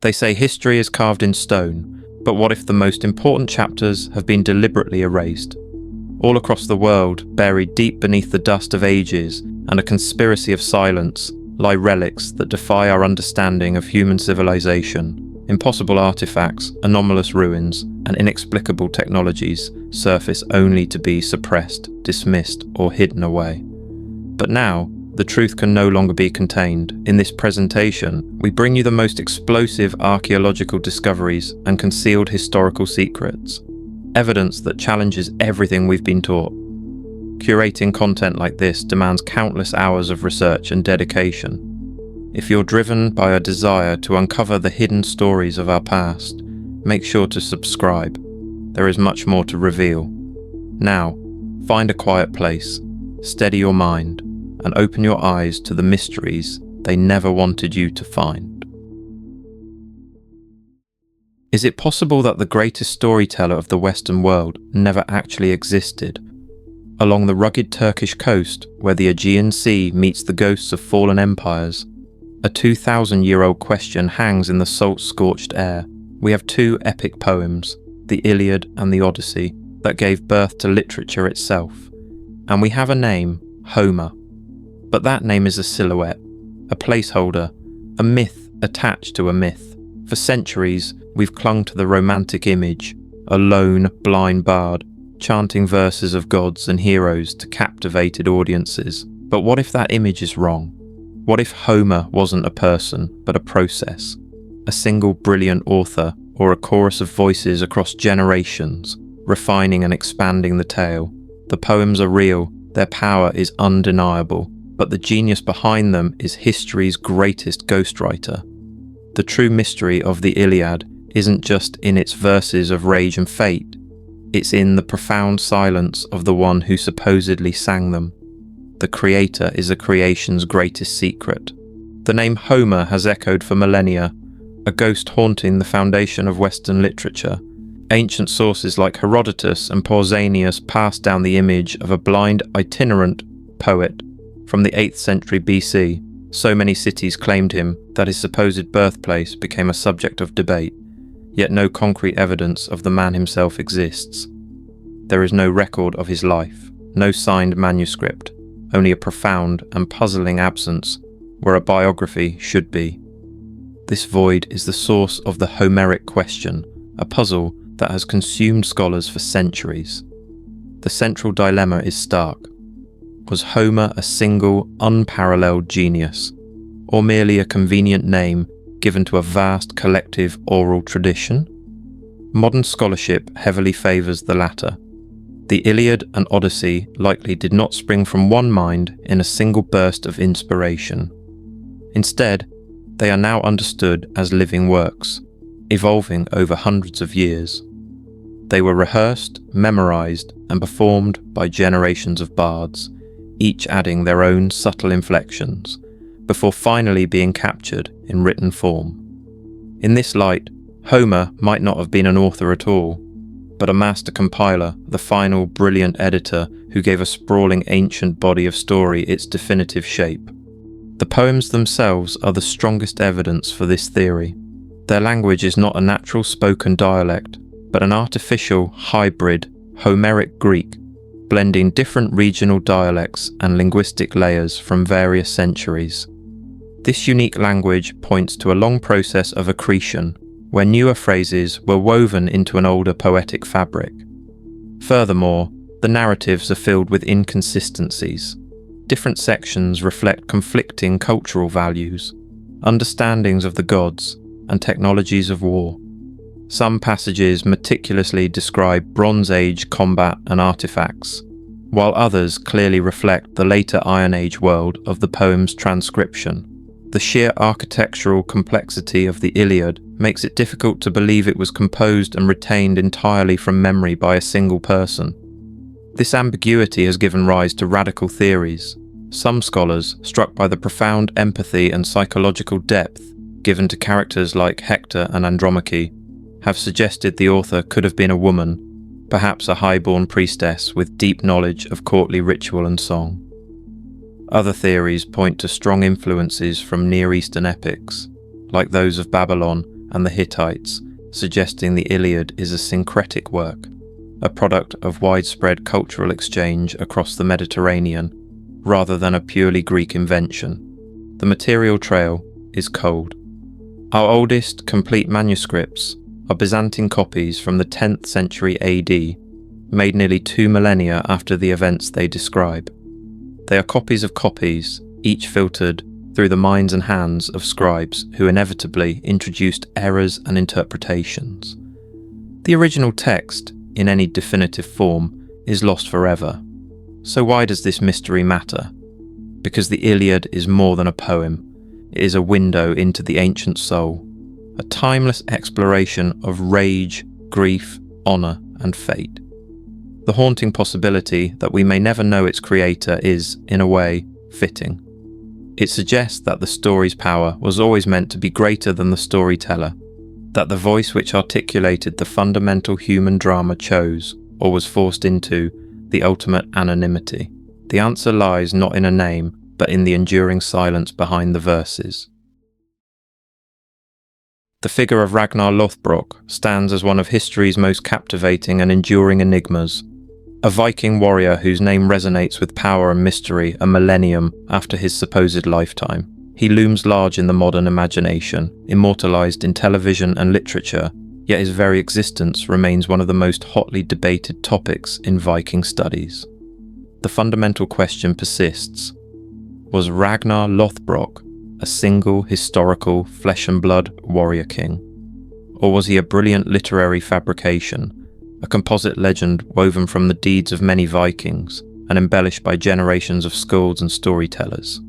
They say history is carved in stone, but what if the most important chapters have been deliberately erased? All across the world, buried deep beneath the dust of ages and a conspiracy of silence, lie relics that defy our understanding of human civilization. Impossible artifacts, anomalous ruins, and inexplicable technologies surface only to be suppressed, dismissed, or hidden away. But now, the truth can no longer be contained. In this presentation, we bring you the most explosive archaeological discoveries and concealed historical secrets. Evidence that challenges everything we've been taught. Curating content like this demands countless hours of research and dedication. If you're driven by a desire to uncover the hidden stories of our past, make sure to subscribe. There is much more to reveal. Now, find a quiet place, steady your mind, and open your eyes to the mysteries they never wanted you to find. Is it possible that the greatest storyteller of the Western world never actually existed? Along the rugged Turkish coast, where the Aegean Sea meets the ghosts of fallen empires, a 2,000-year-old question hangs in the salt-scorched air. We have two epic poems, the Iliad and the Odyssey, that gave birth to literature itself. And we have a name, Homer. But that name is a silhouette, a placeholder, a myth attached to a myth. For centuries, we've clung to the romantic image, a lone, blind bard, chanting verses of gods and heroes to captivated audiences. But what if that image is wrong? What if Homer wasn't a person, but a process? A single brilliant author, or a chorus of voices across generations, refining and expanding the tale. The poems are real, their power is undeniable, but the genius behind them is history's greatest ghostwriter. The true mystery of the Iliad isn't just in its verses of rage and fate, it's in the profound silence of the one who supposedly sang them. The creator is a creation's greatest secret. The name Homer has echoed for millennia, a ghost haunting the foundation of Western literature. Ancient sources like Herodotus and Pausanias passed down the image of a blind, itinerant poet. From the 8th century BC, so many cities claimed him that his supposed birthplace became a subject of debate, yet no concrete evidence of the man himself exists. There is no record of his life, no signed manuscript, only a profound and puzzling absence where a biography should be. This void is the source of the Homeric question, a puzzle that has consumed scholars for centuries. The central dilemma is stark. Was Homer a single, unparalleled genius, or merely a convenient name given to a vast collective oral tradition? Modern scholarship heavily favours the latter. The Iliad and Odyssey likely did not spring from one mind in a single burst of inspiration. Instead, they are now understood as living works, evolving over hundreds of years. They were rehearsed, memorised, and performed by generations of bards, each adding their own subtle inflections, before finally being captured in written form. In this light, Homer might not have been an author at all, but a master compiler, the final brilliant editor who gave a sprawling ancient body of story its definitive shape. The poems themselves are the strongest evidence for this theory. Their language is not a natural spoken dialect, but an artificial, hybrid, Homeric Greek, blending different regional dialects and linguistic layers from various centuries. This unique language points to a long process of accretion, where newer phrases were woven into an older poetic fabric. Furthermore, the narratives are filled with inconsistencies. Different sections reflect conflicting cultural values, understandings of the gods, and technologies of war. Some passages meticulously describe Bronze Age combat and artifacts, while others clearly reflect the later Iron Age world of the poem's transcription. The sheer architectural complexity of the Iliad makes it difficult to believe it was composed and retained entirely from memory by a single person. This ambiguity has given rise to radical theories. Some scholars, struck by the profound empathy and psychological depth given to characters like Hector and Andromache, have suggested the author could have been a woman, perhaps a high-born priestess with deep knowledge of courtly ritual and song. Other theories point to strong influences from Near Eastern epics, like those of Babylon and the Hittites, suggesting the Iliad is a syncretic work, a product of widespread cultural exchange across the Mediterranean, rather than a purely Greek invention. The material trail is cold. Our oldest complete manuscripts are Byzantine copies from the 10th century AD, made nearly 2 millennia after the events they describe. They are copies of copies, each filtered through the minds and hands of scribes who inevitably introduced errors and interpretations. The original text, in any definitive form, is lost forever. So why does this mystery matter? Because the Iliad is more than a poem. It is a window into the ancient soul, a timeless exploration of rage, grief, honour, and fate. The haunting possibility that we may never know its creator is, in a way, fitting. It suggests that the story's power was always meant to be greater than the storyteller, that the voice which articulated the fundamental human drama chose, or was forced into, the ultimate anonymity. The answer lies not in a name, but in the enduring silence behind the verses. The figure of Ragnar Lothbrok stands as one of history's most captivating and enduring enigmas, a Viking warrior whose name resonates with power and mystery a millennium after his supposed lifetime. He looms large in the modern imagination, immortalized in television and literature, yet his very existence remains one of the most hotly debated topics in Viking studies. The fundamental question persists: was Ragnar Lothbrok a single historical flesh and blood warrior king? Or was he a brilliant literary fabrication, a composite legend woven from the deeds of many Vikings and embellished by generations of skalds and storytellers?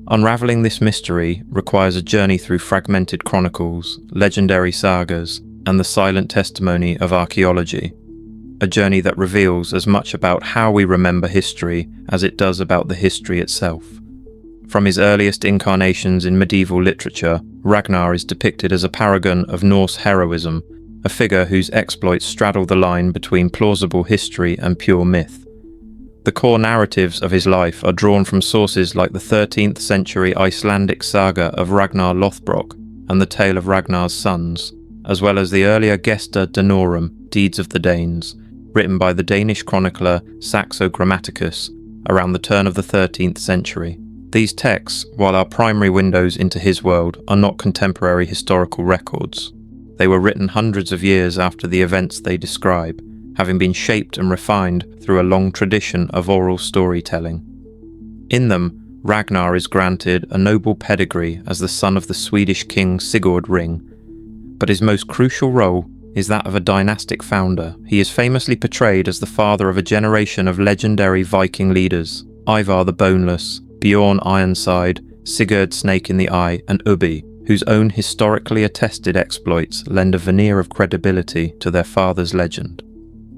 Unraveling this mystery requires a journey through fragmented chronicles, legendary sagas, and the silent testimony of archaeology, a journey that reveals as much about how we remember history as it does about the history itself. From his earliest incarnations in medieval literature, Ragnar is depicted as a paragon of Norse heroism, a figure whose exploits straddle the line between plausible history and pure myth. The core narratives of his life are drawn from sources like the 13th century Icelandic saga of Ragnar Lothbrok and the tale of Ragnar's sons, as well as the earlier Gesta Danorum, Deeds of the Danes, written by the Danish chronicler Saxo Grammaticus around the turn of the 13th century. These texts, while our primary windows into his world, are not contemporary historical records. They were written hundreds of years after the events they describe, having been shaped and refined through a long tradition of oral storytelling. In them, Ragnar is granted a noble pedigree as the son of the Swedish king Sigurd Ring, but his most crucial role is that of a dynastic founder. He is famously portrayed as the father of a generation of legendary Viking leaders: Ivar the Boneless, Bjorn Ironside, Sigurd Snake in the Eye, and Ubbi, whose own historically attested exploits lend a veneer of credibility to their father's legend.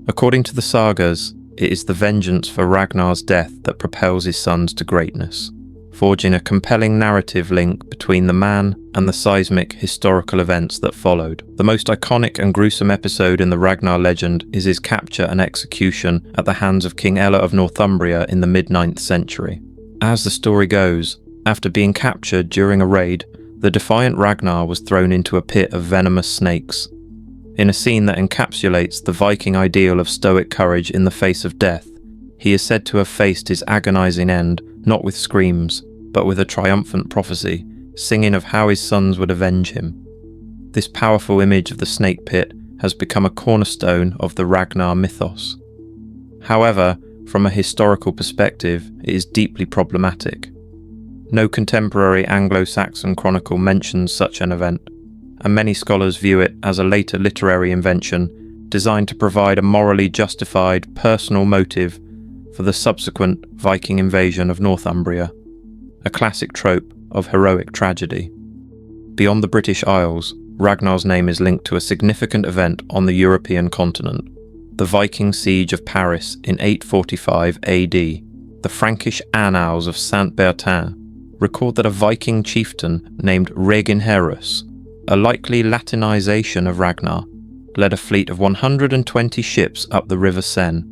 According to the sagas, it is the vengeance for Ragnar's death that propels his sons to greatness, forging a compelling narrative link between the man and the seismic historical events that followed. The most iconic and gruesome episode in the Ragnar legend is his capture and execution at the hands of King Ella of Northumbria in the mid-9th century. As the story goes, after being captured during a raid, the defiant Ragnar was thrown into a pit of venomous snakes. In a scene that encapsulates the Viking ideal of stoic courage in the face of death, he is said to have faced his agonizing end not with screams, but with a triumphant prophecy, singing of how his sons would avenge him. This powerful image of the snake pit has become a cornerstone of the Ragnar mythos. However, from a historical perspective, it is deeply problematic. No contemporary Anglo-Saxon chronicle mentions such an event, and many scholars view it as a later literary invention designed to provide a morally justified personal motive for the subsequent Viking invasion of Northumbria, a classic trope of heroic tragedy. Beyond the British Isles, Ragnar's name is linked to a significant event on the European continent: the Viking siege of Paris in 845 AD. The Frankish annals of Saint-Bertin record that a Viking chieftain named Reginherus, a likely Latinization of Ragnar, led a fleet of 120 ships up the River Seine,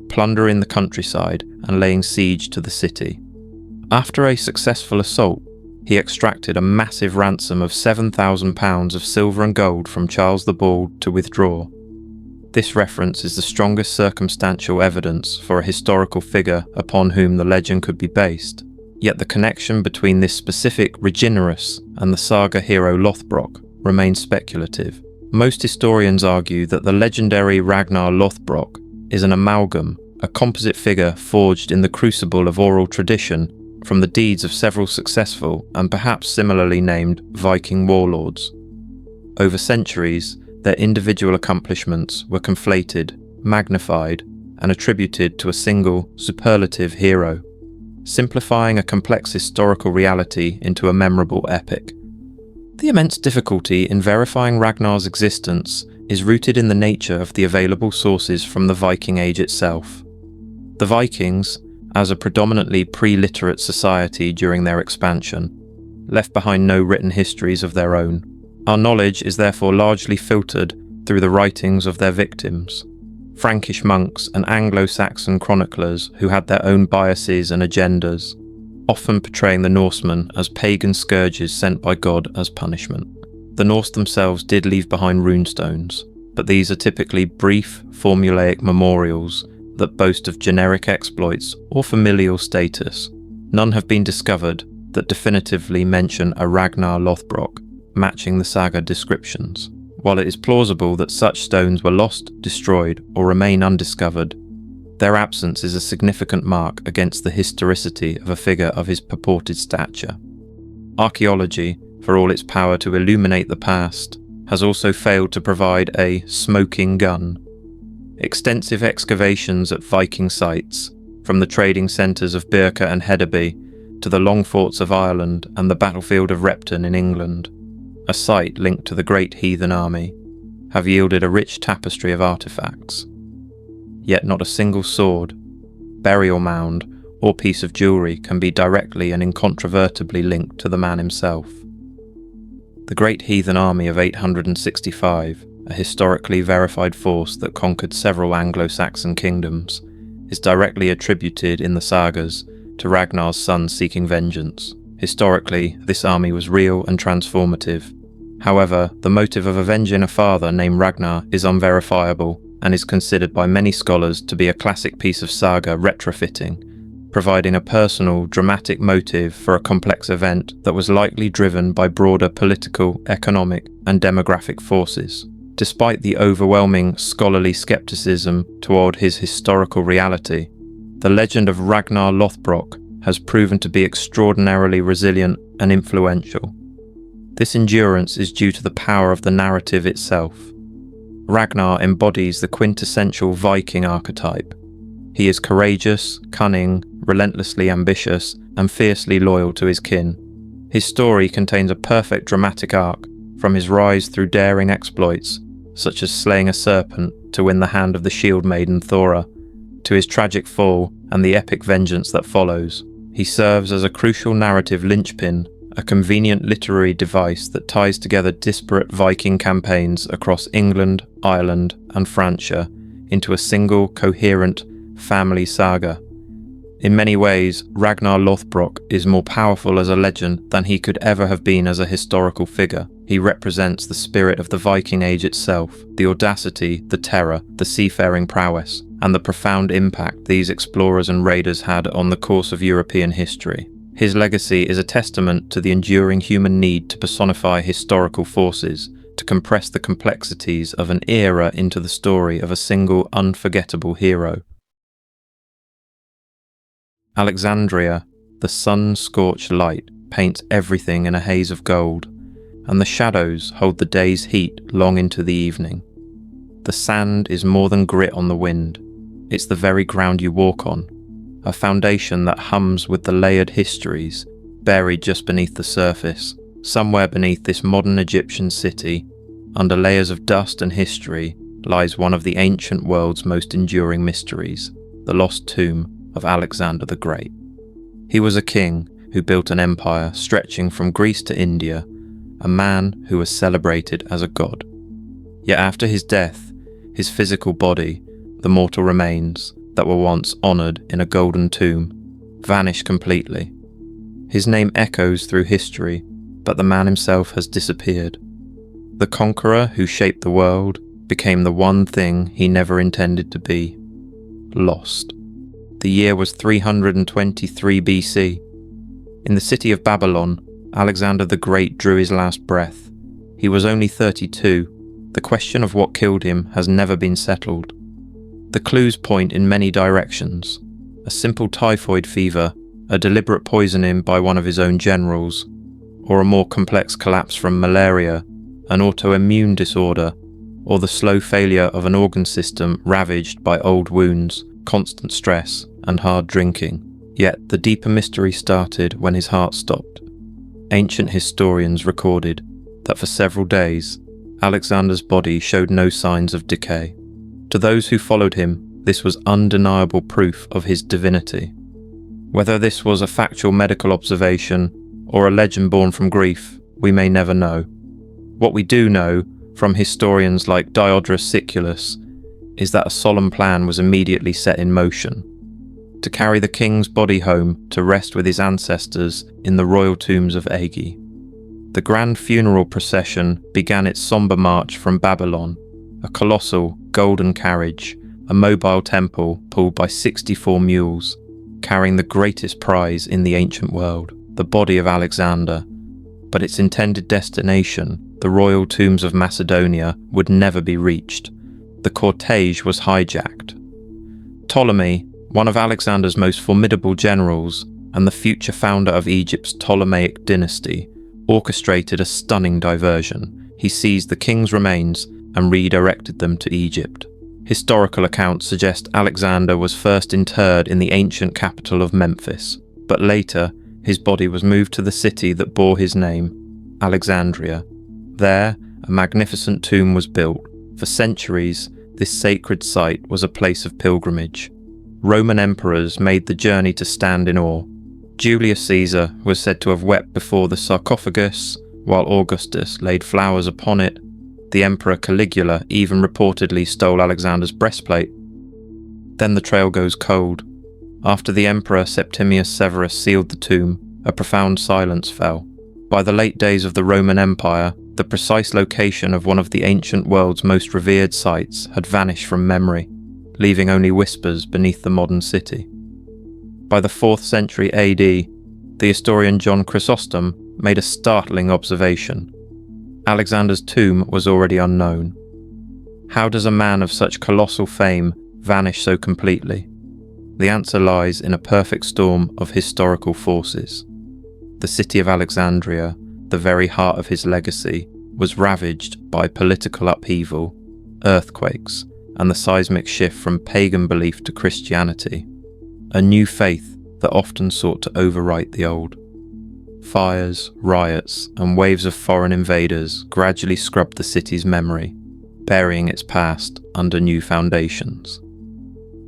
plundering the countryside and laying siege to the city. After a successful assault, he extracted a massive ransom of £7,000 of silver and gold from Charles the Bald to withdraw. This reference is the strongest circumstantial evidence for a historical figure upon whom the legend could be based, yet the connection between this specific Reginerus and the saga hero Lothbrok remains speculative. Most historians argue that the legendary Ragnar Lothbrok is an amalgam, a composite figure forged in the crucible of oral tradition from the deeds of several successful and perhaps similarly named Viking warlords. Over centuries, their individual accomplishments were conflated, magnified, and attributed to a single, superlative hero, simplifying a complex historical reality into a memorable epic. The immense difficulty in verifying Ragnar's existence is rooted in the nature of the available sources from the Viking Age itself. The Vikings, as a predominantly pre-literate society during their expansion, left behind no written histories of their own. Our knowledge is therefore largely filtered through the writings of their victims, Frankish monks and Anglo-Saxon chroniclers who had their own biases and agendas, often portraying the Norsemen as pagan scourges sent by God as punishment. The Norse themselves did leave behind runestones, but these are typically brief, formulaic memorials that boast of generic exploits or familial status. None have been discovered that definitively mention a Ragnar Lothbrok, matching the saga descriptions. While it is plausible that such stones were lost, destroyed, or remain undiscovered, their absence is a significant mark against the historicity of a figure of his purported stature. Archaeology, for all its power to illuminate the past, has also failed to provide a smoking gun. Extensive excavations at Viking sites, from the trading centres of Birka and Hedeby to the long forts of Ireland and the battlefield of Repton in England, a site linked to the great heathen army, have yielded a rich tapestry of artefacts. Yet not a single sword, burial mound, or piece of jewellery can be directly and incontrovertibly linked to the man himself. The great heathen army of 865, a historically verified force that conquered several Anglo-Saxon kingdoms, is directly attributed in the sagas to Ragnar's son seeking vengeance. Historically, this army was real and transformative. However, the motive of avenging a father named Ragnar is unverifiable and is considered by many scholars to be a classic piece of saga retrofitting, providing a personal, dramatic motive for a complex event that was likely driven by broader political, economic, and demographic forces. Despite the overwhelming scholarly skepticism toward his historical reality, the legend of Ragnar Lothbrok has proven to be extraordinarily resilient and influential. This endurance is due to the power of the narrative itself. Ragnar embodies the quintessential Viking archetype. He is courageous, cunning, relentlessly ambitious, and fiercely loyal to his kin. His story contains a perfect dramatic arc, from his rise through daring exploits, such as slaying a serpent to win the hand of the shield maiden Thora, to his tragic fall and the epic vengeance that follows. He serves as a crucial narrative linchpin, a convenient literary device that ties together disparate Viking campaigns across England, Ireland, and Francia into a single, coherent family saga. In many ways, Ragnar Lothbrok is more powerful as a legend than he could ever have been as a historical figure. He represents the spirit of the Viking Age itself, the audacity, the terror, the seafaring prowess, and the profound impact these explorers and raiders had on the course of European history. His legacy is a testament to the enduring human need to personify historical forces, to compress the complexities of an era into the story of a single unforgettable hero. Alexandria, the sun-scorched light, paints everything in a haze of gold, and the shadows hold the day's heat long into the evening. The sand is more than grit on the wind. It's the very ground you walk on, a foundation that hums with the layered histories buried just beneath the surface. Somewhere beneath this modern Egyptian city, under layers of dust and history, lies one of the ancient world's most enduring mysteries, the lost tomb of Alexander the Great. He was a king who built an empire stretching from Greece to India, a man who was celebrated as a god. Yet after his death, his physical body, the mortal remains that were once honoured in a golden tomb, vanished completely. His name echoes through history, but the man himself has disappeared. The conqueror who shaped the world became the one thing he never intended to be: lost. The year was 323 BC. In the city of Babylon, Alexander the Great drew his last breath. He was only 32. The question of what killed him has never been settled. The clues point in many directions: a simple typhoid fever, a deliberate poisoning by one of his own generals, or a more complex collapse from malaria, an autoimmune disorder, or the slow failure of an organ system ravaged by old wounds, constant stress, and hard drinking. Yet the deeper mystery started when his heart stopped. Ancient historians recorded that for several days, Alexander's body showed no signs of decay. To those who followed him, this was undeniable proof of his divinity. Whether this was a factual medical observation or a legend born from grief, we may never know. What we do know, from historians like Diodorus Siculus, is that a solemn plan was immediately set in motion: to carry the king's body home to rest with his ancestors in the royal tombs of Agi. The grand funeral procession began its somber march from Babylon, a colossal golden carriage, a mobile temple pulled by 64 mules, carrying the greatest prize in the ancient world, the body of Alexander. But its intended destination, the royal tombs of Macedonia, would never be reached. The cortege was hijacked. Ptolemy, one of Alexander's most formidable generals and the future founder of Egypt's Ptolemaic dynasty, orchestrated a stunning diversion. He seized the king's remains and redirected them to Egypt. Historical accounts suggest Alexander was first interred in the ancient capital of Memphis, but later his body was moved to the city that bore his name, Alexandria. There, a magnificent tomb was built. For centuries, this sacred site was a place of pilgrimage. Roman emperors made the journey to stand in awe. Julius Caesar was said to have wept before the sarcophagus, while Augustus laid flowers upon it. The emperor Caligula even reportedly stole Alexander's breastplate. Then the trail goes cold. After the emperor Septimius Severus sealed the tomb, a profound silence fell. By the late days of the Roman Empire, the precise location of one of the ancient world's most revered sites had vanished from memory, leaving only whispers beneath the modern city. By the 4th century AD, the historian John Chrysostom made a startling observation. Alexander's tomb was already unknown. How does a man of such colossal fame vanish so completely? The answer lies in a perfect storm of historical forces. The city of Alexandria, the very heart of his legacy, was ravaged by political upheaval, earthquakes, and the seismic shift from pagan belief to Christianity, a new faith that often sought to overwrite the old. Fires, riots, and waves of foreign invaders gradually scrubbed the city's memory, burying its past under new foundations.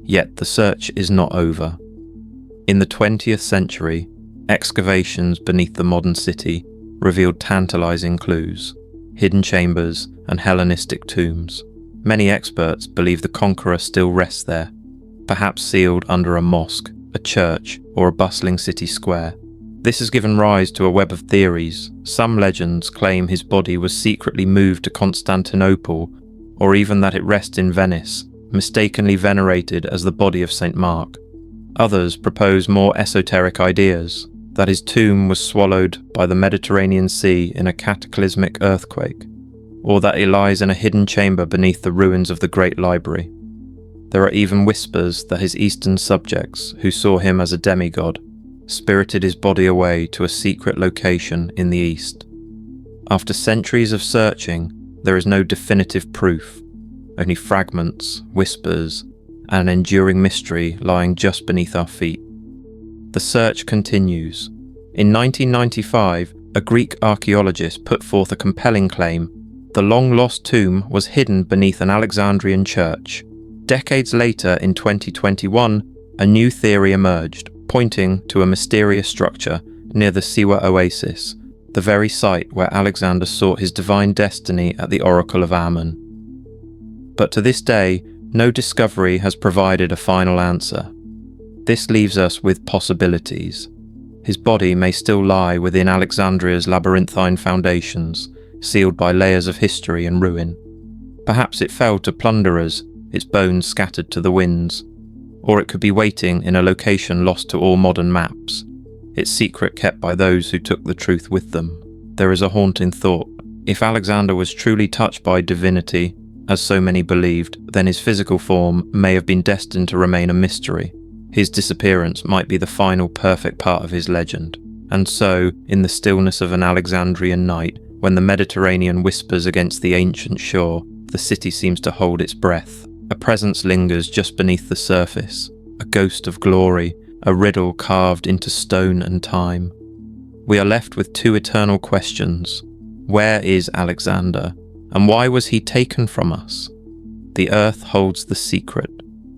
Yet the search is not over. In the 20th century, excavations beneath the modern city revealed tantalizing clues, hidden chambers, and Hellenistic tombs. Many experts believe the conqueror still rests there, perhaps sealed under a mosque, a church, or a bustling city square. This has given rise to a web of theories. Some legends claim his body was secretly moved to Constantinople, or even that it rests in Venice, mistakenly venerated as the body of St. Mark. Others propose more esoteric ideas, that his tomb was swallowed by the Mediterranean Sea in a cataclysmic earthquake, or that he lies in a hidden chamber beneath the ruins of the Great Library. There are even whispers that his eastern subjects, who saw him as a demigod, spirited his body away to a secret location in the east. After centuries of searching, there is no definitive proof, only fragments, whispers, and an enduring mystery lying just beneath our feet. The search continues. In 1995, a Greek archaeologist put forth a compelling claim: the long-lost tomb was hidden beneath an Alexandrian church. Decades later, in 2021, a new theory emerged, pointing to a mysterious structure near the Siwa oasis, the very site where Alexander sought his divine destiny at the Oracle of Ammon. But to this day, no discovery has provided a final answer. This leaves us with possibilities. His body may still lie within Alexandria's labyrinthine foundations, sealed by layers of history and ruin. Perhaps it fell to plunderers, its bones scattered to the winds. Or it could be waiting in a location lost to all modern maps, its secret kept by those who took the truth with them. There is a haunting thought. If Alexander was truly touched by divinity, as so many believed, then his physical form may have been destined to remain a mystery. His disappearance might be the final perfect part of his legend. And so, in the stillness of an Alexandrian night, when the Mediterranean whispers against the ancient shore, the city seems to hold its breath. A presence lingers just beneath the surface, a ghost of glory, a riddle carved into stone and time. We are left with two eternal questions. Where is Alexander, and why was he taken from us? The earth holds the secret,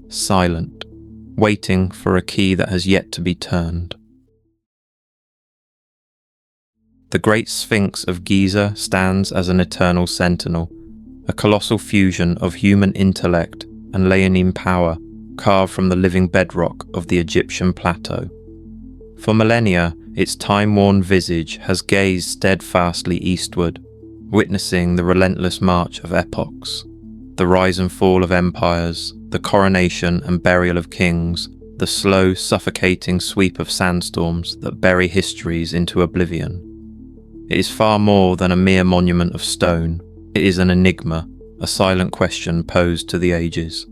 silent, waiting for a key that has yet to be turned. The great Sphinx of Giza stands as an eternal sentinel, a colossal fusion of human intellect and leonine power carved from the living bedrock of the Egyptian plateau. For millennia, its time-worn visage has gazed steadfastly eastward, witnessing the relentless march of epochs, the rise and fall of empires, the coronation and burial of kings, the slow, suffocating sweep of sandstorms that bury histories into oblivion. It is far more than a mere monument of stone. It is an enigma, a silent question posed to the ages.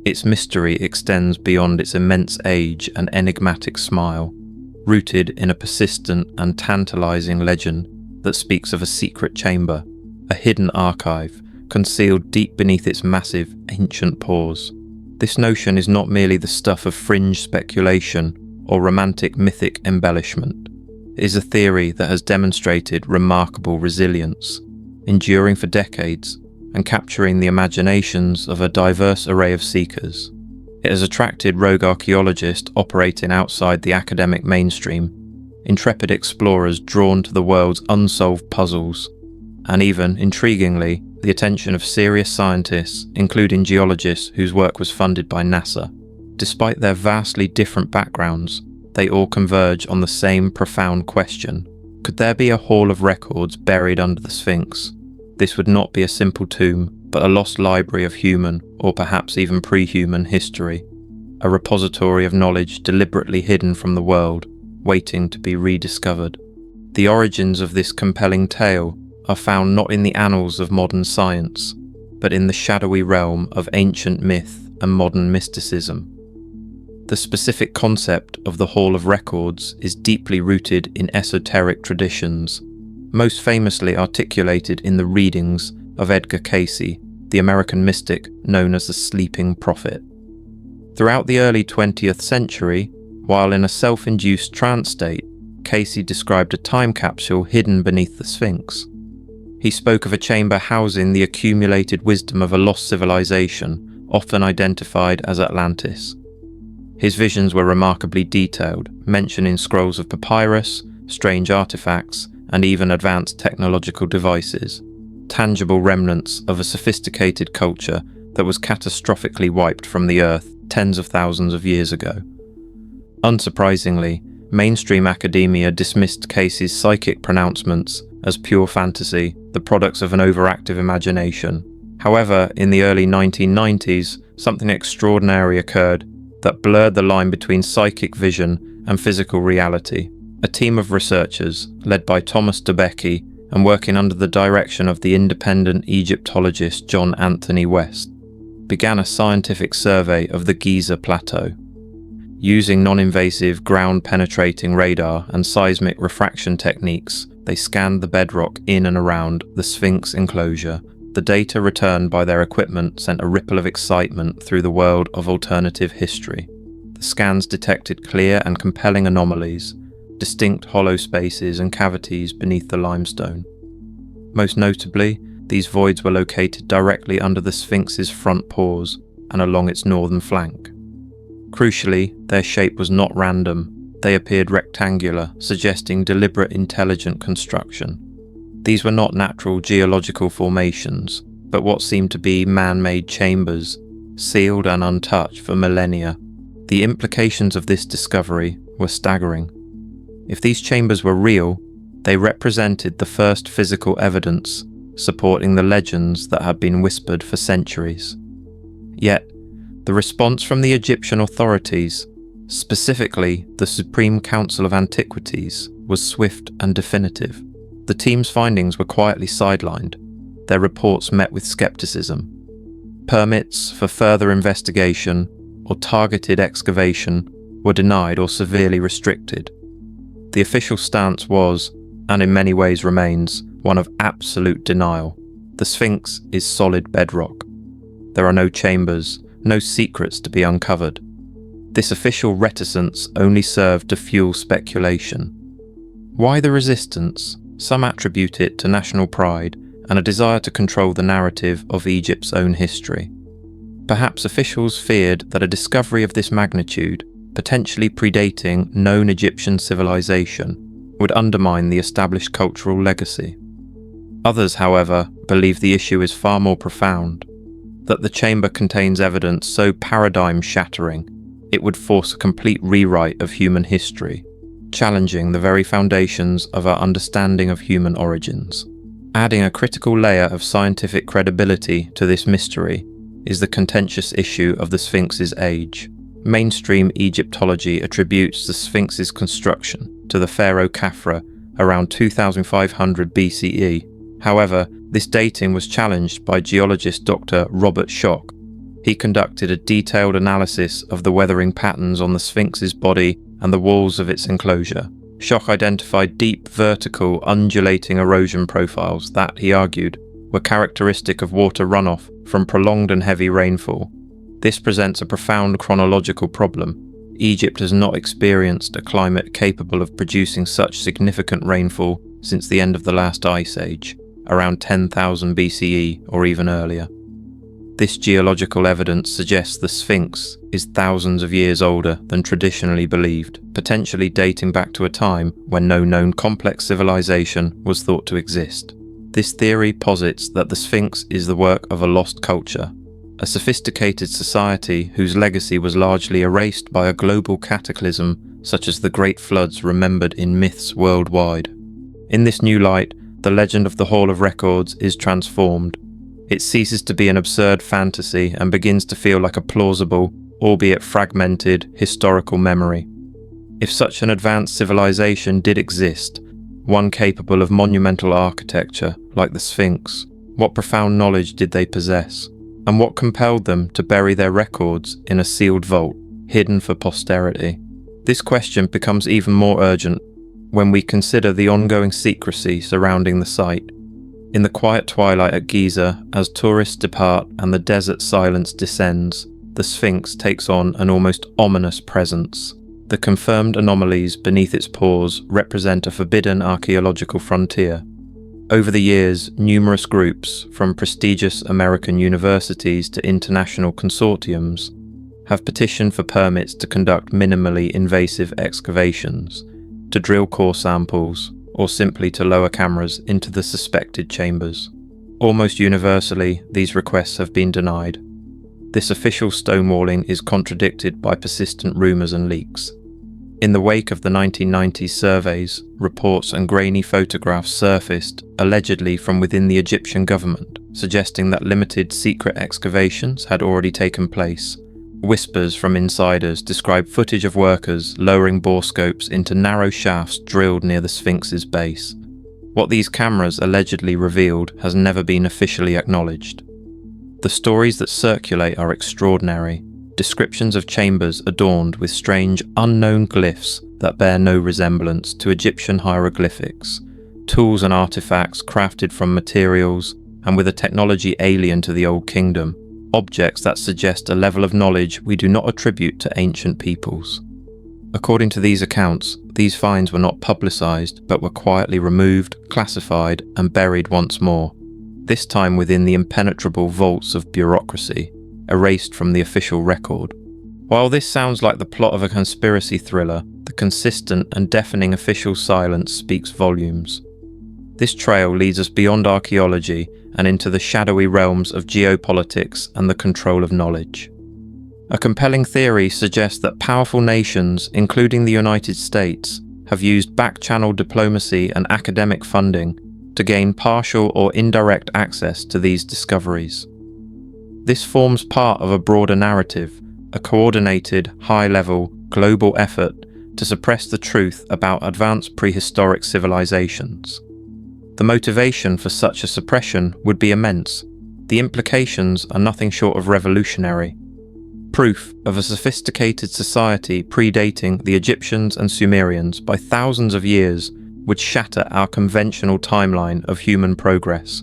Its mystery extends beyond its immense age and enigmatic smile, rooted in a persistent and tantalizing legend that speaks of a secret chamber, a hidden archive, concealed deep beneath its massive, ancient pores. This notion is not merely the stuff of fringe speculation or romantic mythic embellishment. It is a theory that has demonstrated remarkable resilience, enduring for decades and capturing the imaginations of a diverse array of seekers. It has attracted rogue archaeologists operating outside the academic mainstream, intrepid explorers drawn to the world's unsolved puzzles, and even, intriguingly, the attention of serious scientists, including geologists whose work was funded by NASA. Despite their vastly different backgrounds, they all converge on the same profound question. Could there be a hall of records buried under the Sphinx? This would not be a simple tomb, but a lost library of human, or perhaps even pre-human history. A repository of knowledge deliberately hidden from the world, waiting to be rediscovered. The origins of this compelling tale are found not in the annals of modern science, but in the shadowy realm of ancient myth and modern mysticism. The specific concept of the Hall of Records is deeply rooted in esoteric traditions, most famously articulated in the readings of Edgar Cayce, the American mystic known as the Sleeping Prophet. Throughout the early 20th century, while in a self-induced trance state, Cayce described a time capsule hidden beneath the Sphinx. He spoke of a chamber housing the accumulated wisdom of a lost civilization, often identified as Atlantis. His visions were remarkably detailed, mentioning scrolls of papyrus, strange artifacts, and even advanced technological devices, tangible remnants of a sophisticated culture that was catastrophically wiped from the earth tens of thousands of years ago. Unsurprisingly, mainstream academia dismissed Cayce's psychic pronouncements as pure fantasy, the products of an overactive imagination. However, in the early 1990s, something extraordinary occurred that blurred the line between psychic vision and physical reality. A team of researchers, led by Thomas Debicki and working under the direction of the independent Egyptologist John Anthony West, began a scientific survey of the Giza plateau. Using non-invasive ground-penetrating radar and seismic refraction techniques, they scanned the bedrock in and around the Sphinx enclosure. The data returned by their equipment sent a ripple of excitement through the world of alternative history. The scans detected clear and compelling anomalies, distinct hollow spaces and cavities beneath the limestone. Most notably, these voids were located directly under the Sphinx's front paws and along its northern flank. Crucially, their shape was not random. They appeared rectangular, suggesting deliberate intelligent construction. These were not natural geological formations, but what seemed to be man-made chambers, sealed and untouched for millennia. The implications of this discovery were staggering. If these chambers were real, they represented the first physical evidence supporting the legends that had been whispered for centuries. Yet, the response from the Egyptian authorities, specifically the Supreme Council of Antiquities, was swift and definitive. The team's findings were quietly sidelined, their reports met with skepticism. Permits for further investigation or targeted excavation were denied or severely restricted. The official stance was, and in many ways remains, one of absolute denial. The Sphinx is solid bedrock. There are no chambers, no secrets to be uncovered. This official reticence only served to fuel speculation. Why the resistance? Some attribute it to national pride and a desire to control the narrative of Egypt's own history. Perhaps officials feared that a discovery of this magnitude, potentially predating known Egyptian civilization, would undermine the established cultural legacy. Others, however, believe the issue is far more profound, that the chamber contains evidence so paradigm-shattering it would force a complete rewrite of human history, challenging the very foundations of our understanding of human origins. Adding a critical layer of scientific credibility to this mystery is the contentious issue of the Sphinx's age. Mainstream Egyptology attributes the Sphinx's construction to the pharaoh Khafra around 2500 BCE. However, this dating was challenged by geologist Dr. Robert Schoch. He conducted a detailed analysis of the weathering patterns on the Sphinx's body and the walls of its enclosure. Schoch identified deep, vertical, undulating erosion profiles that, he argued, were characteristic of water runoff from prolonged and heavy rainfall. This presents a profound chronological problem. Egypt has not experienced a climate capable of producing such significant rainfall since the end of the last ice age, around 10,000 BCE or even earlier. This geological evidence suggests the Sphinx is thousands of years older than traditionally believed, potentially dating back to a time when no known complex civilization was thought to exist. This theory posits that the Sphinx is the work of a lost culture, a sophisticated society whose legacy was largely erased by a global cataclysm such as the Great Floods remembered in myths worldwide. In this new light, the legend of the Hall of Records is transformed. It ceases to be an absurd fantasy and begins to feel like a plausible, albeit fragmented, historical memory. If such an advanced civilization did exist, one capable of monumental architecture like the Sphinx, what profound knowledge did they possess? And what compelled them to bury their records in a sealed vault, hidden for posterity? This question becomes even more urgent when we consider the ongoing secrecy surrounding the site. In the quiet twilight at Giza, as tourists depart and the desert silence descends, the Sphinx takes on an almost ominous presence. The confirmed anomalies beneath its paws represent a forbidden archaeological frontier. Over the years, numerous groups, from prestigious American universities to international consortiums, have petitioned for permits to conduct minimally invasive excavations, to drill core samples, or simply to lower cameras into the suspected chambers. Almost universally, these requests have been denied. This official stonewalling is contradicted by persistent rumours and leaks. In the wake of the 1990s surveys, reports and grainy photographs surfaced, allegedly from within the Egyptian government, suggesting that limited secret excavations had already taken place. Whispers from insiders describe footage of workers lowering borescopes into narrow shafts drilled near the Sphinx's base. What these cameras allegedly revealed has never been officially acknowledged. The stories that circulate are extraordinary. Descriptions of chambers adorned with strange, unknown glyphs that bear no resemblance to Egyptian hieroglyphics, tools and artifacts crafted from materials and with a technology alien to the Old Kingdom, objects that suggest a level of knowledge we do not attribute to ancient peoples. According to these accounts, these finds were not publicized but were quietly removed, classified, and buried once more, this time within the impenetrable vaults of bureaucracy, erased from the official record. While this sounds like the plot of a conspiracy thriller, the consistent and deafening official silence speaks volumes. This trail leads us beyond archaeology and into the shadowy realms of geopolitics and the control of knowledge. A compelling theory suggests that powerful nations, including the United States, have used back-channel diplomacy and academic funding to gain partial or indirect access to these discoveries. This forms part of a broader narrative, a coordinated, high-level, global effort to suppress the truth about advanced prehistoric civilizations. The motivation for such a suppression would be immense. The implications are nothing short of revolutionary. Proof of a sophisticated society predating the Egyptians and Sumerians by thousands of years would shatter our conventional timeline of human progress.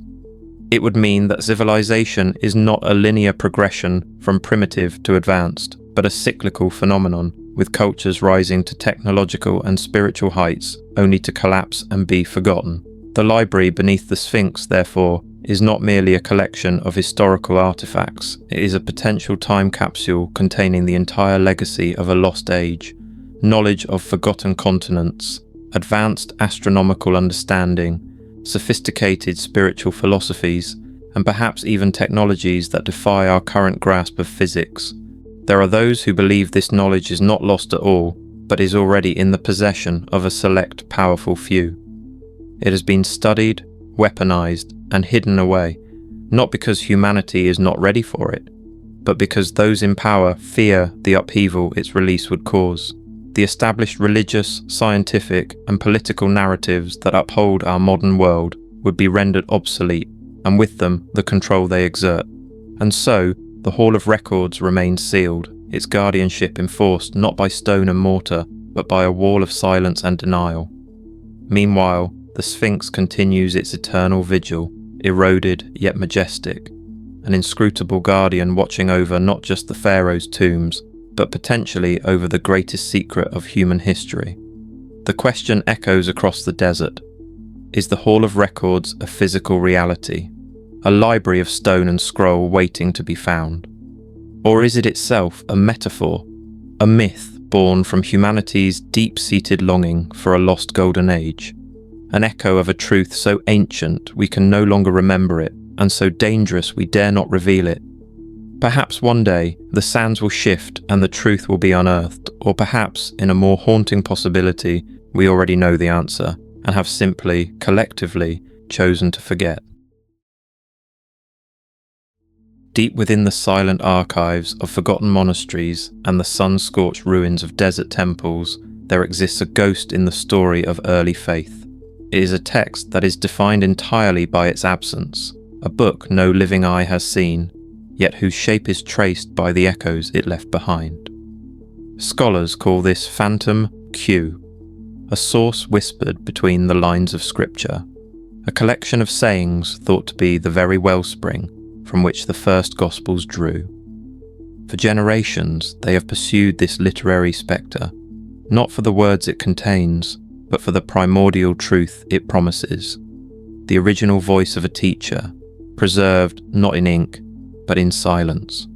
It would mean that civilization is not a linear progression from primitive to advanced, but a cyclical phenomenon, with cultures rising to technological and spiritual heights only to collapse and be forgotten. The library beneath the Sphinx, therefore, is not merely a collection of historical artifacts. It is a potential time capsule containing the entire legacy of a lost age, knowledge of forgotten continents, advanced astronomical understanding, sophisticated spiritual philosophies, and perhaps even technologies that defy our current grasp of physics. There are those who believe this knowledge is not lost at all, but is already in the possession of a select powerful few. It has been studied, weaponized, and hidden away, not because humanity is not ready for it, but because those in power fear the upheaval its release would cause. The established religious, scientific, and political narratives that uphold our modern world would be rendered obsolete, and with them the control they exert. And so, the Hall of Records remains sealed, its guardianship enforced not by stone and mortar, but by a wall of silence and denial. Meanwhile, the Sphinx continues its eternal vigil, eroded yet majestic, an inscrutable guardian watching over not just the pharaoh's tombs, but potentially over the greatest secret of human history. The question echoes across the desert. Is the Hall of Records a physical reality, a library of stone and scroll waiting to be found? Or is it itself a metaphor, a myth born from humanity's deep-seated longing for a lost golden age, an echo of a truth so ancient we can no longer remember it, and so dangerous we dare not reveal it? Perhaps one day the sands will shift and the truth will be unearthed, or perhaps, in a more haunting possibility, we already know the answer and have simply, collectively, chosen to forget. Deep within the silent archives of forgotten monasteries and the sun-scorched ruins of desert temples, there exists a ghost in the story of early faith. It is a text that is defined entirely by its absence, a book no living eye has seen, yet whose shape is traced by the echoes it left behind. Scholars call this phantom Q, a source whispered between the lines of scripture, a collection of sayings thought to be the very wellspring from which the first Gospels drew. For generations they have pursued this literary spectre, not for the words it contains, but for the primordial truth it promises, the original voice of a teacher, preserved not in ink, but in silence.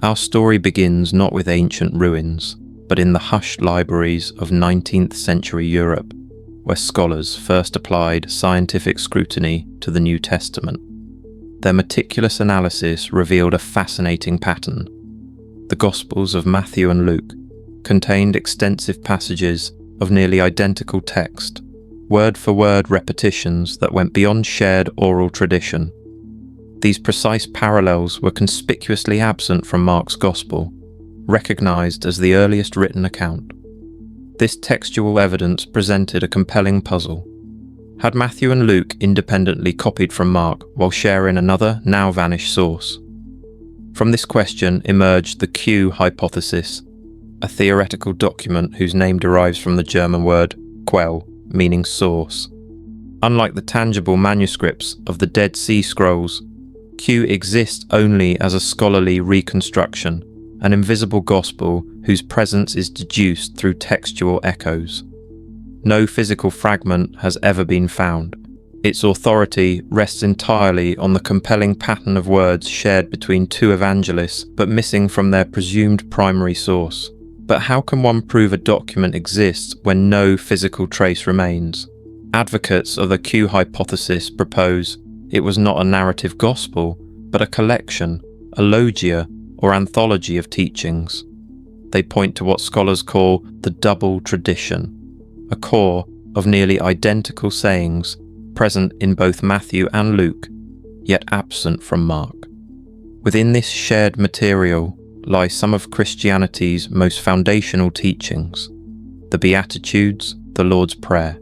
Our story begins not with ancient ruins, but in the hushed libraries of 19th century Europe, where scholars first applied scientific scrutiny to the New Testament. Their meticulous analysis revealed a fascinating pattern. The Gospels of Matthew and Luke contained extensive passages of nearly identical text, word-for-word repetitions that went beyond shared oral tradition. These precise parallels were conspicuously absent from Mark's Gospel, recognized as the earliest written account. This textual evidence presented a compelling puzzle. Had Matthew and Luke independently copied from Mark while sharing another, now-vanished source? From this question emerged the Q hypothesis, a theoretical document whose name derives from the German word Quell, meaning source. Unlike the tangible manuscripts of the Dead Sea Scrolls, Q exists only as a scholarly reconstruction, an invisible gospel whose presence is deduced through textual echoes. No physical fragment has ever been found. Its authority rests entirely on the compelling pattern of words shared between two evangelists but missing from their presumed primary source. But how can one prove a document exists when no physical trace remains? Advocates of the Q hypothesis propose it was not a narrative gospel, but a collection, a logia, or anthology of teachings. They point to what scholars call the double tradition, a core of nearly identical sayings present in both Matthew and Luke, yet absent from Mark. Within this shared material lie some of Christianity's most foundational teachings: the Beatitudes, the Lord's Prayer,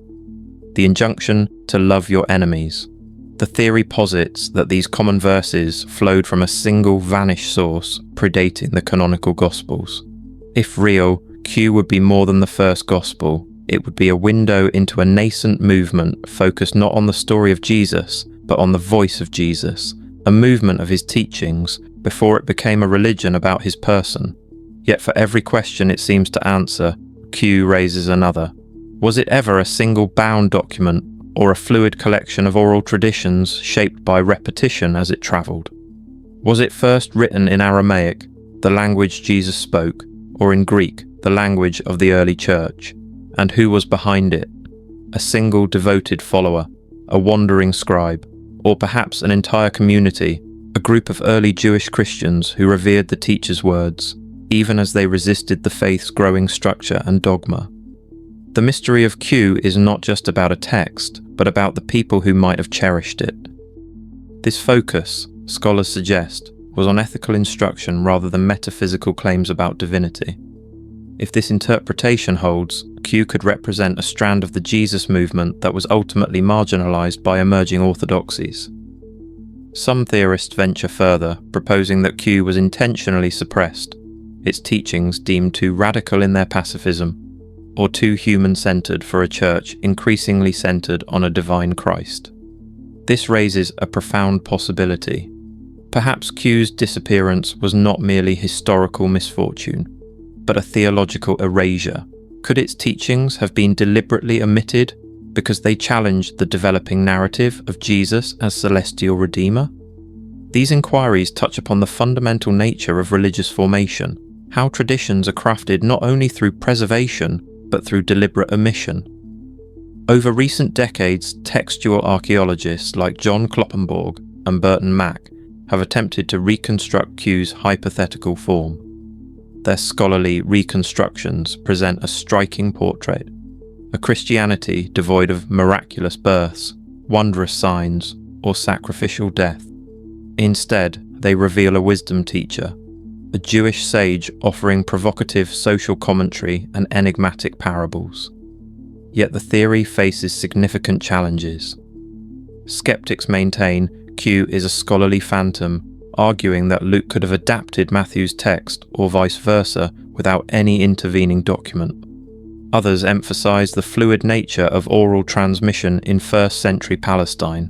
the injunction to love your enemies. The theory posits that these common verses flowed from a single vanished source predating the canonical Gospels. If real, Q would be more than the first Gospel. It would be a window into a nascent movement focused not on the story of Jesus, but on the voice of Jesus, a movement of his teachings before it became a religion about his person. Yet for every question it seems to answer, Q raises another. Was it ever a single bound document, or a fluid collection of oral traditions shaped by repetition as it travelled? Was it first written in Aramaic, the language Jesus spoke, or in Greek, the language of the early church? And who was behind it? A single devoted follower, a wandering scribe, or perhaps an entire community, a group of early Jewish Christians who revered the teacher's words, even as they resisted the faith's growing structure and dogma. The mystery of Q is not just about a text, but about the people who might have cherished it. This focus, scholars suggest, was on ethical instruction rather than metaphysical claims about divinity. If this interpretation holds, Q could represent a strand of the Jesus movement that was ultimately marginalized by emerging orthodoxies. Some theorists venture further, proposing that Q was intentionally suppressed, its teachings deemed too radical in their pacifism, or too human-centered for a church increasingly centered on a divine Christ. This raises a profound possibility. Perhaps Q's disappearance was not merely historical misfortune, but a theological erasure. Could its teachings have been deliberately omitted because they challenged the developing narrative of Jesus as celestial Redeemer? These inquiries touch upon the fundamental nature of religious formation, how traditions are crafted not only through preservation, but through deliberate omission. Over recent decades, textual archaeologists like John Kloppenborg and Burton Mack have attempted to reconstruct Q's hypothetical form. Their scholarly reconstructions present a striking portrait, a Christianity devoid of miraculous births, wondrous signs, or sacrificial death. Instead, they reveal a wisdom teacher, a Jewish sage offering provocative social commentary and enigmatic parables. Yet the theory faces significant challenges. Skeptics maintain Q is a scholarly phantom, arguing that Luke could have adapted Matthew's text or vice versa without any intervening document. Others emphasize the fluid nature of oral transmission in first-century Palestine,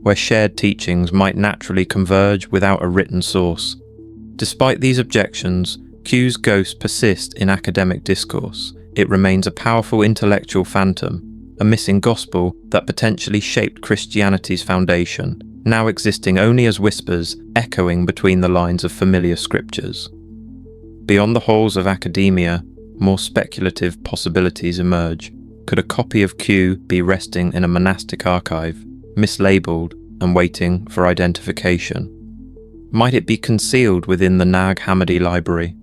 where shared teachings might naturally converge without a written source. Despite these objections, Q's ghost persists in academic discourse. It remains a powerful intellectual phantom, a missing gospel that potentially shaped Christianity's foundation, now existing only as whispers echoing between the lines of familiar scriptures. Beyond the halls of academia, more speculative possibilities emerge. Could a copy of Q be resting in a monastic archive, mislabeled and waiting for identification? Might it be concealed within the Nag Hammadi library,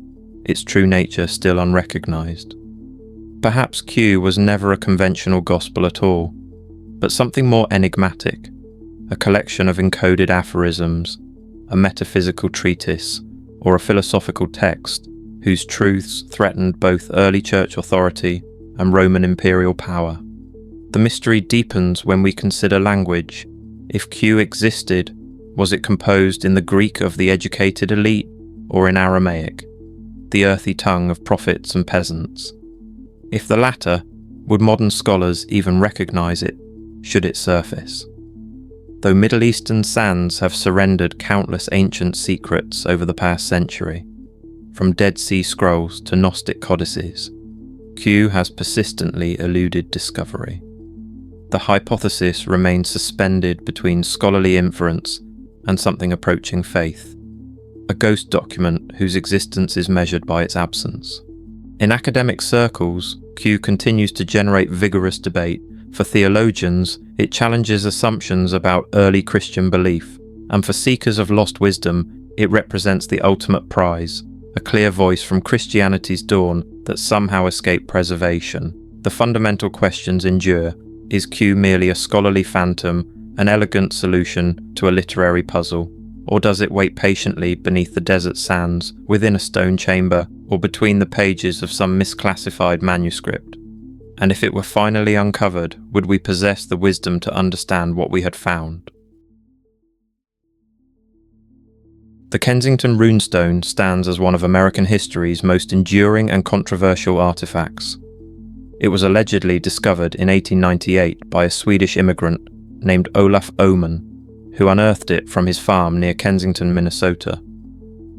its true nature still unrecognized? Perhaps Q was never a conventional gospel at all, but something more enigmatic, a collection of encoded aphorisms, a metaphysical treatise, or a philosophical text whose truths threatened both early church authority and Roman imperial power. The mystery deepens when we consider language. If Q existed, was it composed in the Greek of the educated elite or in Aramaic, the earthy tongue of prophets and peasants? If the latter, would modern scholars even recognize it, should it surface? Though Middle Eastern sands have surrendered countless ancient secrets over the past century, from Dead Sea Scrolls to Gnostic codices, Q has persistently eluded discovery. The hypothesis remains suspended between scholarly inference and something approaching faith, a ghost document whose existence is measured by its absence. In academic circles, Q continues to generate vigorous debate. For theologians, it challenges assumptions about early Christian belief, and for seekers of lost wisdom, it represents the ultimate prize, a clear voice from Christianity's dawn that somehow escaped preservation. The fundamental questions endure. Is Q merely a scholarly phantom, an elegant solution to a literary puzzle, or does it wait patiently beneath the desert sands, within a stone chamber, or between the pages of some misclassified manuscript? And if it were finally uncovered, would we possess the wisdom to understand what we had found? The Kensington Runestone stands as one of American history's most enduring and controversial artifacts. It was allegedly discovered in 1898 by a Swedish immigrant named Olaf Oman, who unearthed it from his farm near Kensington, Minnesota.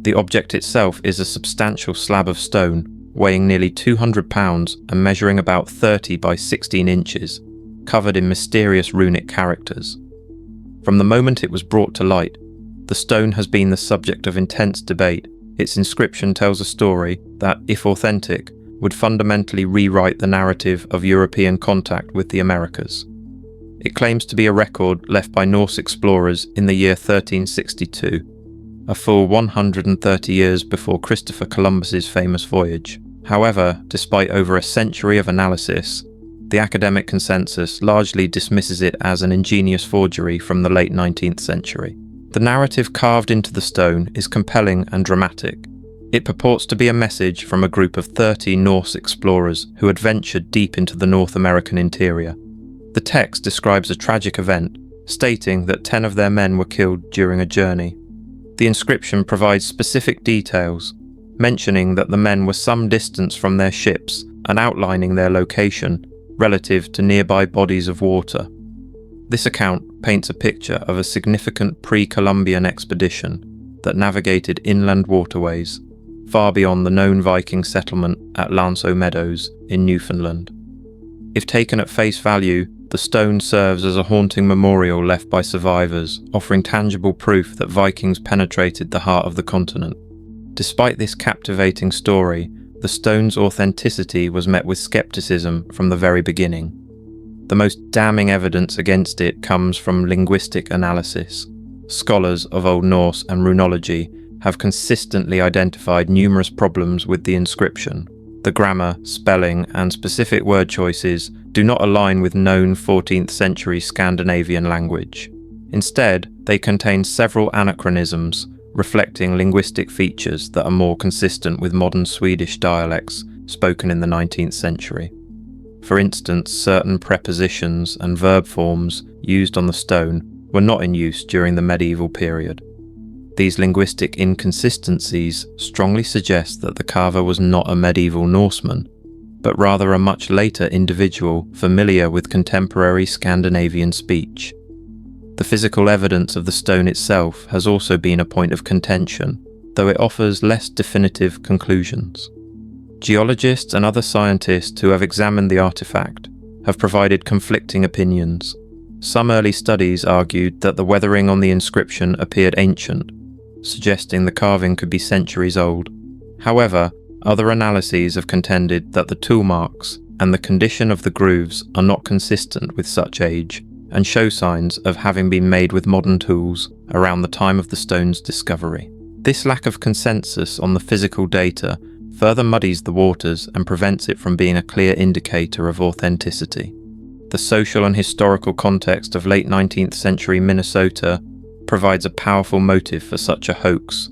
The object itself is a substantial slab of stone, weighing nearly 200 pounds and measuring about 30 by 16 inches, covered in mysterious runic characters. From the moment it was brought to light, the stone has been the subject of intense debate. Its inscription tells a story that, if authentic, would fundamentally rewrite the narrative of European contact with the Americas. It claims to be a record left by Norse explorers in the year 1362, a full 130 years before Christopher Columbus's famous voyage. However, despite over a century of analysis, the academic consensus largely dismisses it as an ingenious forgery from the late 19th century. The narrative carved into the stone is compelling and dramatic. It purports to be a message from a group of 30 Norse explorers who had ventured deep into the North American interior. The text describes a tragic event, stating that 10 of their men were killed during a journey. The inscription provides specific details, mentioning that the men were some distance from their ships and outlining their location relative to nearby bodies of water. This account paints a picture of a significant pre-Columbian expedition that navigated inland waterways, far beyond the known Viking settlement at Lanso Meadows in Newfoundland. If taken at face value, the stone serves as a haunting memorial left by survivors, offering tangible proof that Vikings penetrated the heart of the continent. Despite this captivating story, the stone's authenticity was met with skepticism from the very beginning. The most damning evidence against it comes from linguistic analysis. Scholars of Old Norse and runology have consistently identified numerous problems with the inscription. The grammar, spelling, and specific word choices do not align with known 14th century Scandinavian language. Instead, they contain several anachronisms, reflecting linguistic features that are more consistent with modern Swedish dialects spoken in the 19th century. For instance, certain prepositions and verb forms used on the stone were not in use during the medieval period. These linguistic inconsistencies strongly suggest that the carver was not a medieval Norseman, but rather a much later individual familiar with contemporary Scandinavian speech. The physical evidence of the stone itself has also been a point of contention, though it offers less definitive conclusions. Geologists and other scientists who have examined the artifact have provided conflicting opinions. Some early studies argued that the weathering on the inscription appeared ancient, suggesting the carving could be centuries old. However, other analyses have contended that the tool marks and the condition of the grooves are not consistent with such age and show signs of having been made with modern tools around the time of the stone's discovery. This lack of consensus on the physical data further muddies the waters and prevents it from being a clear indicator of authenticity. The social and historical context of late 19th century Minnesota provides a powerful motive for such a hoax.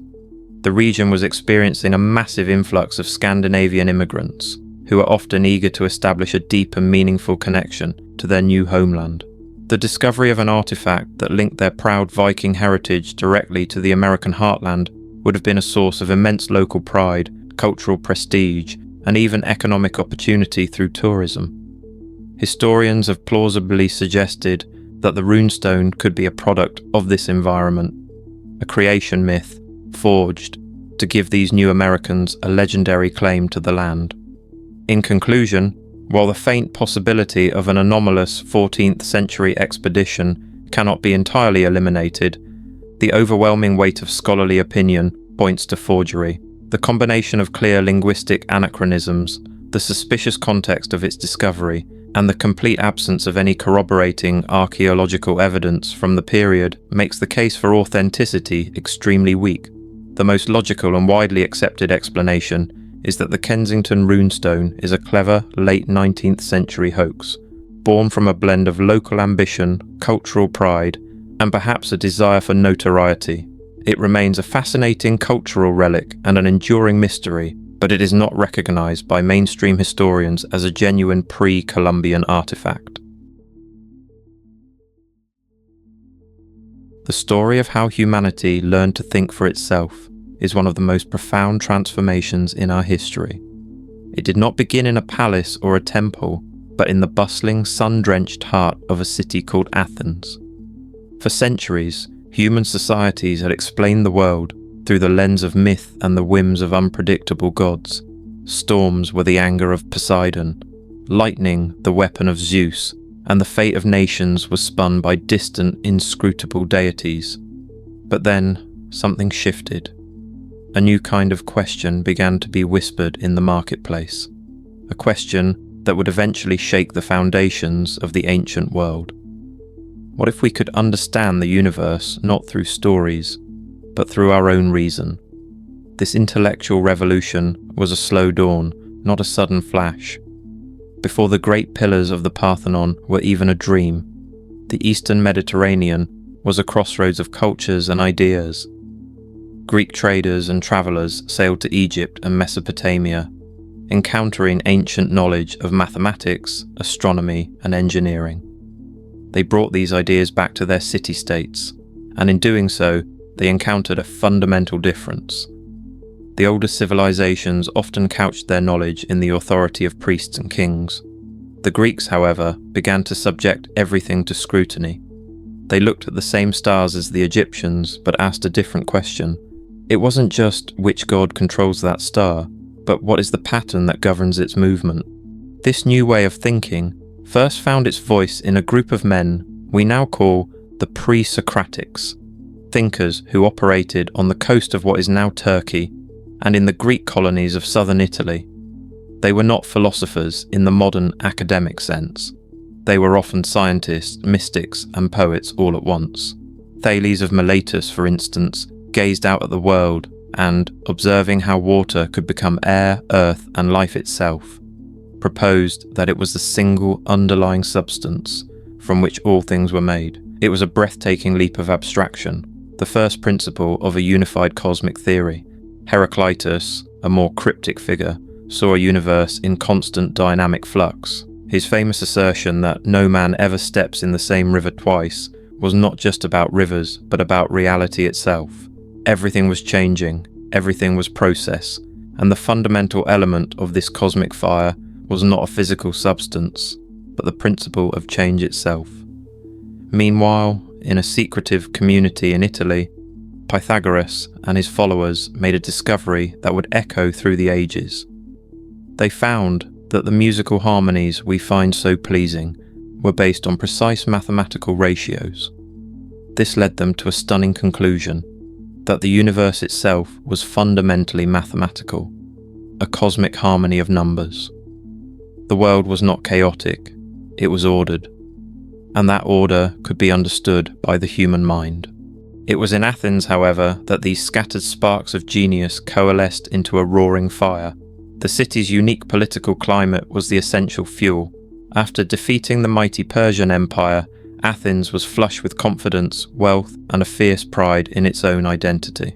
The region was experiencing a massive influx of Scandinavian immigrants, who were often eager to establish a deep and meaningful connection to their new homeland. The discovery of an artifact that linked their proud Viking heritage directly to the American heartland would have been a source of immense local pride, cultural prestige, and even economic opportunity through tourism. Historians have plausibly suggested that the runestone could be a product of this environment, a creation myth forged to give these new Americans a legendary claim to the land. In conclusion, while the faint possibility of an anomalous 14th century expedition cannot be entirely eliminated, the overwhelming weight of scholarly opinion points to forgery. The combination of clear linguistic anachronisms, the suspicious context of its discovery, and the complete absence of any corroborating archaeological evidence from the period makes the case for authenticity extremely weak. The most logical and widely accepted explanation is that the Kensington Runestone is a clever late 19th century hoax, born from a blend of local ambition, cultural pride, and perhaps a desire for notoriety. It remains a fascinating cultural relic and an enduring mystery, but it is not recognised by mainstream historians as a genuine pre-Columbian artifact. The story of how humanity learned to think for itself is one of the most profound transformations in our history. It did not begin in a palace or a temple, but in the bustling, sun-drenched heart of a city called Athens. For centuries, human societies had explained the world through the lens of myth and the whims of unpredictable gods. Storms were the anger of Poseidon, lightning the weapon of Zeus, and the fate of nations was spun by distant, inscrutable deities. But then, something shifted. A new kind of question began to be whispered in the marketplace. A question that would eventually shake the foundations of the ancient world. What if we could understand the universe not through stories, but through our own reason? This intellectual revolution was a slow dawn, not a sudden flash. Before the great pillars of the Parthenon were even a dream, the Eastern Mediterranean was a crossroads of cultures and ideas. Greek traders and travellers sailed to Egypt and Mesopotamia, encountering ancient knowledge of mathematics, astronomy, and engineering. They brought these ideas back to their city-states, and in doing so, they encountered a fundamental difference. The older civilizations often couched their knowledge in the authority of priests and kings. The Greeks, however, began to subject everything to scrutiny. They looked at the same stars as the Egyptians, but asked a different question. It wasn't just which god controls that star, but what is the pattern that governs its movement? This new way of thinking first found its voice in a group of men we now call the pre-Socratics, thinkers who operated on the coast of what is now Turkey and in the Greek colonies of southern Italy. They were not philosophers in the modern academic sense. They were often scientists, mystics, and poets all at once. Thales of Miletus, for instance, gazed out at the world and, observing how water could become air, earth, and life itself, proposed that it was the single underlying substance from which all things were made. It was a breathtaking leap of abstraction, the first principle of a unified cosmic theory. Heraclitus, a more cryptic figure, saw a universe in constant dynamic flux. His famous assertion that no man ever steps in the same river twice was not just about rivers, but about reality itself. Everything was changing, everything was process, and the fundamental element of this cosmic fire was not a physical substance, but the principle of change itself. Meanwhile, in a secretive community in Italy, Pythagoras and his followers made a discovery that would echo through the ages. They found that the musical harmonies we find so pleasing were based on precise mathematical ratios. This led them to a stunning conclusion, that the universe itself was fundamentally mathematical, a cosmic harmony of numbers. The world was not chaotic, it was ordered, and that order could be understood by the human mind. It was in Athens, however, that these scattered sparks of genius coalesced into a roaring fire. The city's unique political climate was the essential fuel. After defeating the mighty Persian Empire, Athens was flush with confidence, wealth, and a fierce pride in its own identity.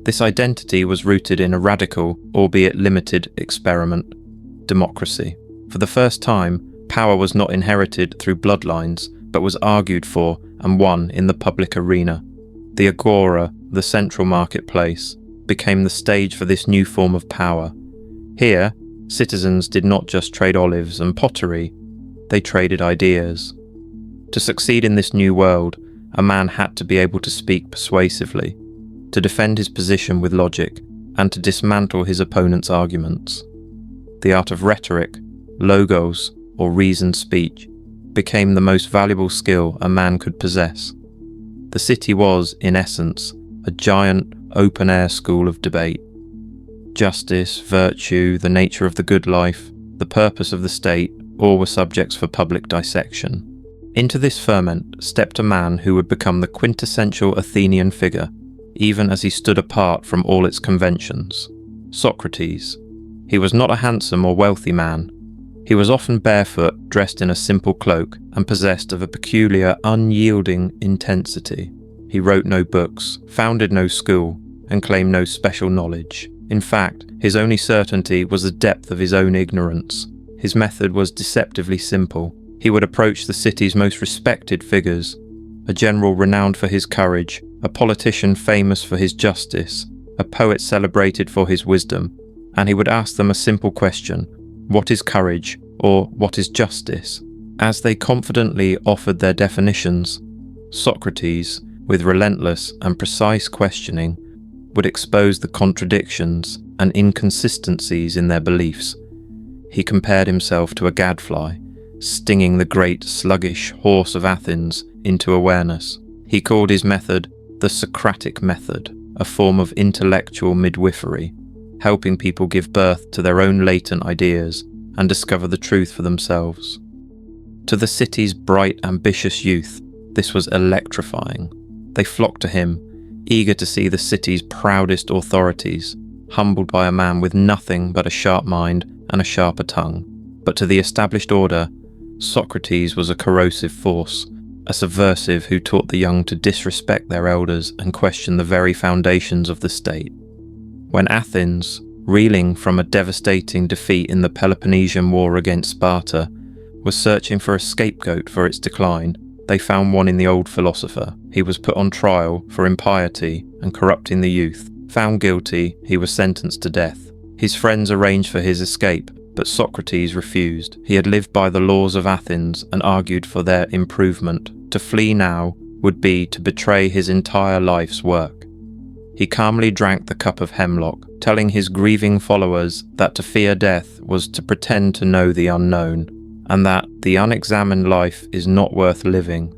This identity was rooted in a radical, albeit limited, experiment: democracy. For the first time, power was not inherited through bloodlines, but was argued for and won in the public arena. The agora, the central marketplace, became the stage for this new form of power. Here, citizens did not just trade olives and pottery, they traded ideas. To succeed in this new world, a man had to be able to speak persuasively, to defend his position with logic, and to dismantle his opponent's arguments. The art of rhetoric, logos, or reasoned speech, became the most valuable skill a man could possess. The city was, in essence, a giant, open-air school of debate. Justice, virtue, the nature of the good life, the purpose of the state, all were subjects for public dissection. Into this ferment stepped a man who would become the quintessential Athenian figure, even as he stood apart from all its conventions: Socrates, He was not a handsome or wealthy man. He was often barefoot, dressed in a simple cloak, and possessed of a peculiar, unyielding intensity. He wrote no books, founded no school, and claimed no special knowledge. In fact, his only certainty was the depth of his own ignorance. His method was deceptively simple. He would approach the city's most respected figures, a general renowned for his courage, a politician famous for his justice, a poet celebrated for his wisdom, and he would ask them a simple question: what is courage, or what is justice? As they confidently offered their definitions, Socrates, with relentless and precise questioning, would expose the contradictions and inconsistencies in their beliefs. He compared himself to a gadfly, stinging the great sluggish horse of Athens into awareness. He called his method the Socratic method, a form of intellectual midwifery, helping people give birth to their own latent ideas and discover the truth for themselves. To the city's bright, ambitious youth, this was electrifying. They flocked to him, eager to see the city's proudest authorities, humbled by a man with nothing but a sharp mind and a sharper tongue. But to the established order, Socrates was a corrosive force, a subversive who taught the young to disrespect their elders and question the very foundations of the state. When Athens, reeling from a devastating defeat in the Peloponnesian War against Sparta, was searching for a scapegoat for its decline, they found one in the old philosopher. He was put on trial for impiety and corrupting the youth. Found guilty, he was sentenced to death. His friends arranged for his escape, but Socrates refused. He had lived by the laws of Athens and argued for their improvement. To flee now would be to betray his entire life's work. He calmly drank the cup of hemlock, telling his grieving followers that to fear death was to pretend to know the unknown, and that the unexamined life is not worth living.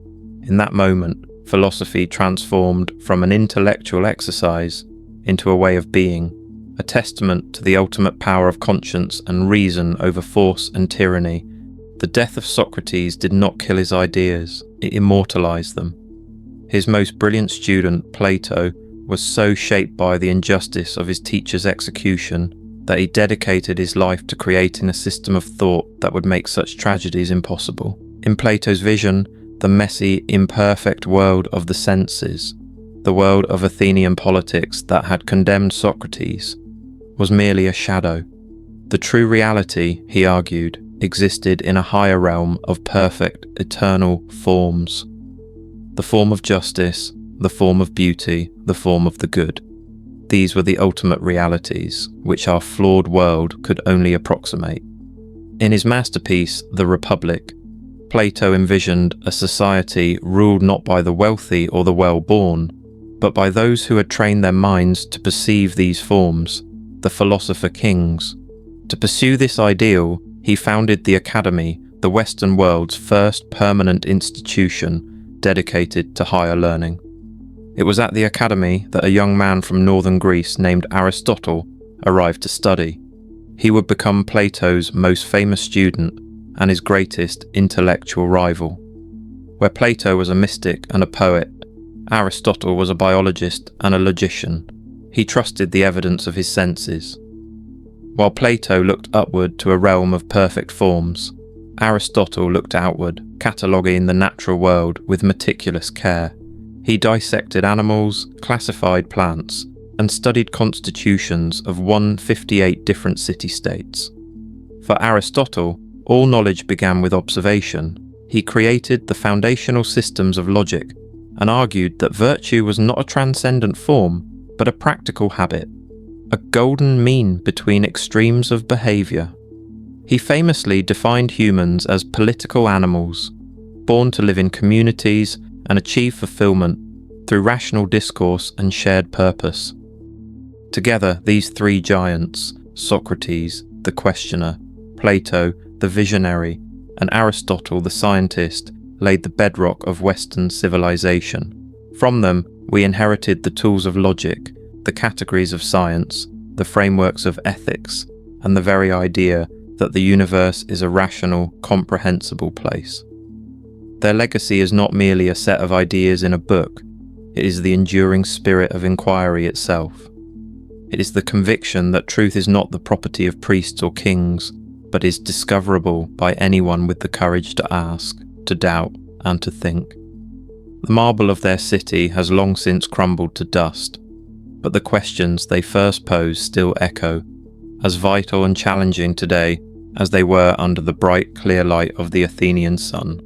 In that moment, philosophy transformed from an intellectual exercise into a way of being, a testament to the ultimate power of conscience and reason over force and tyranny. The death of Socrates did not kill his ideas, it immortalized them. His most brilliant student, Plato, was so shaped by the injustice of his teacher's execution that he dedicated his life to creating a system of thought that would make such tragedies impossible. In Plato's vision, the messy, imperfect world of the senses, the world of Athenian politics that had condemned Socrates, was merely a shadow. The true reality, he argued, existed in a higher realm of perfect, eternal forms. The form of justice, the form of beauty, the form of the good. These were the ultimate realities, which our flawed world could only approximate. In his masterpiece, The Republic, Plato envisioned a society ruled not by the wealthy or the well-born, but by those who had trained their minds to perceive these forms, the philosopher kings. To pursue this ideal, he founded the Academy, the Western world's first permanent institution dedicated to higher learning. It was at the Academy that a young man from northern Greece named Aristotle arrived to study. He would become Plato's most famous student and his greatest intellectual rival. Where Plato was a mystic and a poet, Aristotle was a biologist and a logician. He trusted the evidence of his senses. While Plato looked upward to a realm of perfect forms, Aristotle looked outward, cataloguing the natural world with meticulous care. He dissected animals, classified plants, and studied constitutions of 158 different city-states. For Aristotle, all knowledge began with observation. He created the foundational systems of logic and argued that virtue was not a transcendent form, but a practical habit, a golden mean between extremes of behaviour. He famously defined humans as political animals, born to live in communities and achieve fulfillment through rational discourse and shared purpose. Together, these three giants, Socrates, the questioner, Plato, the visionary, and Aristotle, the scientist, laid the bedrock of Western civilization. From them, we inherited the tools of logic, the categories of science, the frameworks of ethics, and the very idea that the universe is a rational, comprehensible place. Their legacy is not merely a set of ideas in a book, it is the enduring spirit of inquiry itself. It is the conviction that truth is not the property of priests or kings, but is discoverable by anyone with the courage to ask, to doubt, and to think. The marble of their city has long since crumbled to dust, but the questions they first posed still echo, as vital and challenging today as they were under the bright, clear light of the Athenian sun.